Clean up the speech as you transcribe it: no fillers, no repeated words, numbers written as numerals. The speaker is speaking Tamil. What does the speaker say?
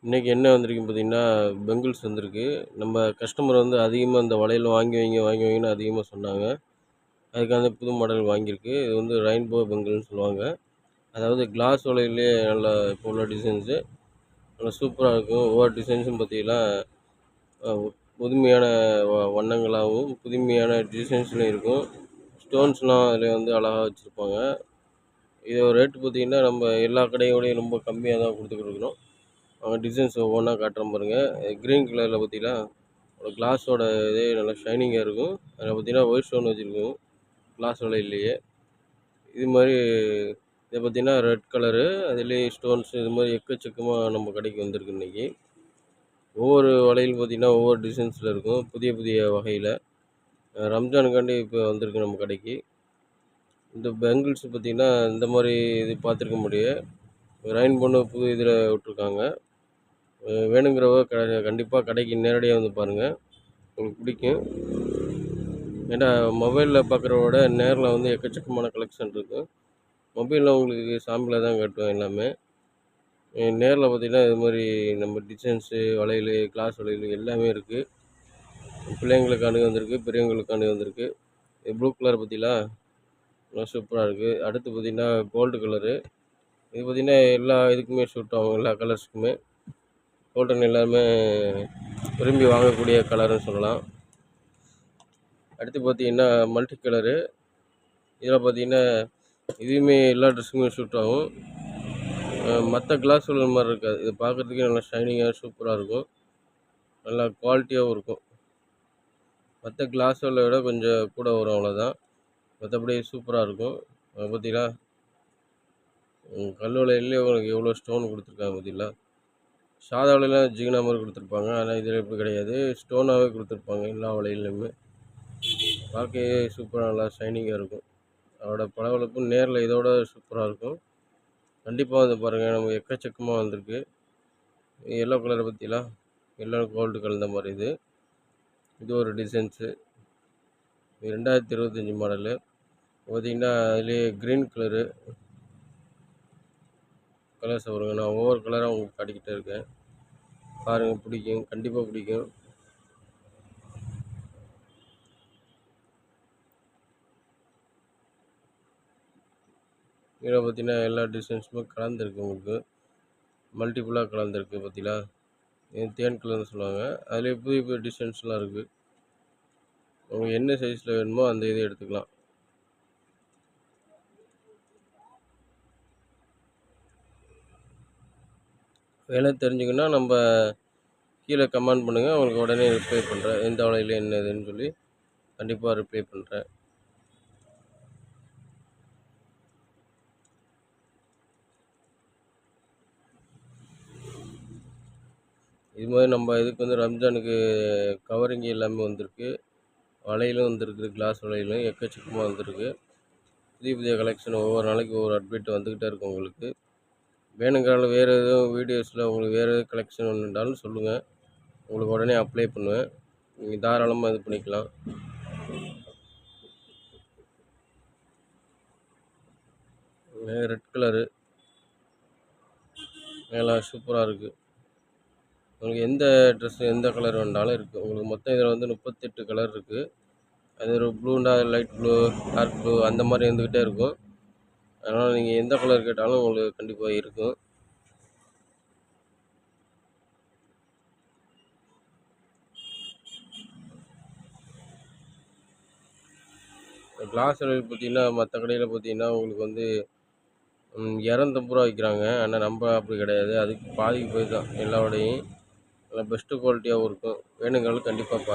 இன்றைக்கி என்ன வந்திருக்குன்னு பார்த்தீங்கன்னா, பெங்கிள்ஸ் வந்திருக்கு. நம்ம கஸ்டமர் வந்து அதிகமாக இந்த வளையல் வாங்கி வைங்க, வாங்கி வைங்கன்னு அதிகமாக சொன்னாங்க. அதுக்காக புது மாடல் வாங்கியிருக்கு. இது வந்து ரெயின்போ பெங்கிள்னு சொல்லுவாங்க. அதாவது கிளாஸ் வளையல்லேயே நல்லா இப்போ உள்ள டிசைன்ஸு நல்லா சூப்பரா இருக்கும். ஒவ்வொரு டிசைன்ஸும் பார்த்தீங்கன்னா, அ புதுமையான வண்ணங்களாகவும், புதுமையான டிசைன்ஸ்லையும் இருக்கும். ஸ்டோன்ஸ்லாம் அதில வந்து அழகா வச்சுருப்பாங்க. இதோட ரேட் பார்த்தீங்கன்னா, நம்ம எல்லா கடையோடையும் ரொம்ப கம்மியா தான் குடுத்துக்கிட்டு இருக்கிறோம். டிசைன்ஸ் ஒவ்வொன்றா காட்டுறேன் பாருங்க. கிரீன் கலரில் பார்த்தீங்கன்னா, ஒரு கிளாஸோட இதே நல்லா ஷைனிங்கா இருக்கும். அதில் பார்த்தீங்கன்னா, ஒயிட் ஸ்டோன் வச்சுருக்கும். கிளாஸ் வளையல்லையே. இது மாரி இத பார்த்தீங்கன்னா, ரெட் கலரு அதிலேயே ஸ்டோன்ஸ் இது மாரி எக்கச்சக்கமா நம்ம கடைக்கு வந்திருக்கு இன்னைக்கு. ஒவ்வொரு வளையல் பார்த்தீங்கன்னா, ஒவ்வொரு டிசைன்ஸில் இருக்கும். புதிய புதிய வகையில. ரம்ஜானுக்காண்டி இப்போ வந்திருக்கு நம்ம கடைக்கு. இந்த பேங்கிள்ஸ் பார்த்தீங்கன்னா, இந்த மாரி இது பார்த்துருக்க முடியும். ரெயின்போன்னு புது இதில விட்ருக்காங்க. வேணுங்கிறவங்க கண்டிப்பா கடைக்கு நேரடியா வந்து பாருங்க. உங்களுக்கு பிடிக்கும். ஏன்னா மொபைலில் பார்க்குறத விட நேரில் வந்து எக்கச்சக்கமான கலெக்ஷன் இருக்கும். மொபைலில் உங்களுக்கு சாம்பிளா தான் காட்டுவேன் எல்லாமே. நேரில் பார்த்தீங்கன்னா இது மாதிரி நம்ம டிசைன்ஸு, வளையல், கிளாஸ் வளையல் எல்லாமே இருக்குது. பிள்ளைங்களுக்காண்டி வந்திருக்கு, பெரியவங்களுக்காண்டி வந்திருக்கு. ப்ளூ கலர் பார்த்தீங்களா? நல்லா சூப்பராக இருக்குது. அடுத்து பார்த்தீங்கன்னா கோல்டு கலரு. இது பார்த்தீங்கன்னா எல்லா இதுக்குமே சூட் ஆகும், எல்லா கலர்ஸுக்குமே. கோல்டன் எல்லாருமே விரும்பி வாங்கக்கூடிய கலர்னு சொல்லலாம். அடுத்து பார்த்தீங்கன்னா மல்டி கலரு. இதில் பார்த்தீங்கன்னா இதுவுமே எல்லா ட்ரெஸ்ஸுக்குமே சூட் ஆகும். மற்ற கிளாஸ் வளையல் மாதிரி இருக்காது. இது பார்க்குறதுக்கே நல்லா ஷைனிங்காக சூப்பராக இருக்கும். நல்லா குவாலிட்டியாகவும் இருக்கும். மற்ற கிளாஸ் வளையலை விட கொஞ்சம் கூட வரும் அவ்வளோதான். மற்றபடி சூப்பராக இருக்கும். பார்த்தீங்களா? கல் வளையல்லே உங்களுக்கு எவ்வளோ ஸ்டோன் கொடுத்துருக்காங்க பார்த்தீங்களா? சாதா வளையல்லாம் ஜிகினா மாதிரி கொடுத்துருப்பாங்க. ஆனால் இதில் இப்படி கிடையாது. ஸ்டோனாகவே கொடுத்துருப்பாங்க எல்லா வளையல்லையுமே. பார்க்கவே சூப்பராக நல்லா ஷைனிங்காக இருக்கும். அதோட பளபளப்பு நேரில் இதோட சூப்பராக இருக்கும். கண்டிப்பாக வந்து பாருங்கள். நம்ம எக்கச்சக்கமாக வந்திருக்கு. எல்லோ கலரை பார்த்தீங்களா? எல்லோ கோல்டு கலந்த மாதிரி இது. இது ஒரு டிசைன்ஸு. 2025 மாடலு. பார்த்தீங்கன்னா அதுலேயே க்ரீன் கலரு கலர்ஸை வருங்க. நான் ஒவ்வொரு கலராக உங்களுக்கு காட்டிக்கிட்டே இருக்கேன். பாருங்கள், பிடிக்கும். கண்டிப்பாக பிடிக்கும். இதில் பார்த்தீங்கன்னா எல்லா டிசைன்ஸுமே கலந்துருக்கு உங்களுக்கு. மல்டிப்புளாக கலந்துருக்கு பார்த்தீங்களா? இது தேன் கலர்னு சொல்லுவாங்க. அதுலேயே புதிய புதிய டிசைன்ஸ்லாம் இருக்குது. உங்களுக்கு என்ன சைஸில் வேணுமோ அந்த இதை எடுத்துக்கலாம். விலை தெரிஞ்சுக்கணுன்னா நம்ம கீழே கமெண்ட் பண்ணுங்கள். உங்களுக்கு உடனே ரிப்ளை பண்ணுறேன். எந்த வளையல் என்ன இதுன்னு சொல்லி கண்டிப்பாக ரிப்ளை பண்ணுறேன். இது மாதிரி நம்ம இதுக்கு வந்து ரம்ஜானுக்கு கவரிங் எல்லாமே வந்திருக்கு. வளையலும் வந்திருக்கு. கிளாஸ் வளையலும் எக்கச்சக்கமாக வந்திருக்கு. புதிய புதிய கலெக்ஷன் ஒவ்வொரு நாளைக்கு ஒவ்வொரு அப்டேட் வந்துக்கிட்டே இருக்கும் உங்களுக்கு. வேணுங்கிறனால வேறு எதுவும் வீடியோஸில் உங்களுக்கு வேறு எதுவும் கலெக்ஷன் வேணுன்றாலும் சொல்லுங்கள். உங்களுக்கு உடனே அப்ளை பண்ணுவேன். நீங்கள் தாராளமாக இது பண்ணிக்கலாம். ரெட் கலரு நல்லா சூப்பராக இருக்குது. உங்களுக்கு எந்த ட்ரெஸ்ஸு எந்த கலர் வேணுனாலும் இருக்குது. உங்களுக்கு மொத்தம் இதில் வந்து 38 கலர் இருக்குது. அது ஒரு ப்ளூனா லைட் ப்ளூ, டார்க் ப்ளூ அந்த மாதிரி இருந்துக்கிட்டே இருக்கும். அதனால் நீங்கள் எந்த கலர் கேட்டாலும் உங்களுக்கு கண்டிப்பாக இருக்கும். கிளாஸ் வளையல் பார்த்தீங்கன்னா மற்ற கடையில் பார்த்தீங்கன்னா உங்களுக்கு வந்து ரூ. 250 விற்கிறாங்க. ஆனால் நம்ம அப்படி கிடையாது. அதுக்கு பாதிக்கு போய் தான் எல்லா வடையும் நல்லா பெஸ்ட்டு குவாலிட்டியாகவும் இருக்கும். வேணுங்கிறவங்க கண்டிப்பாக பாருங்கள்.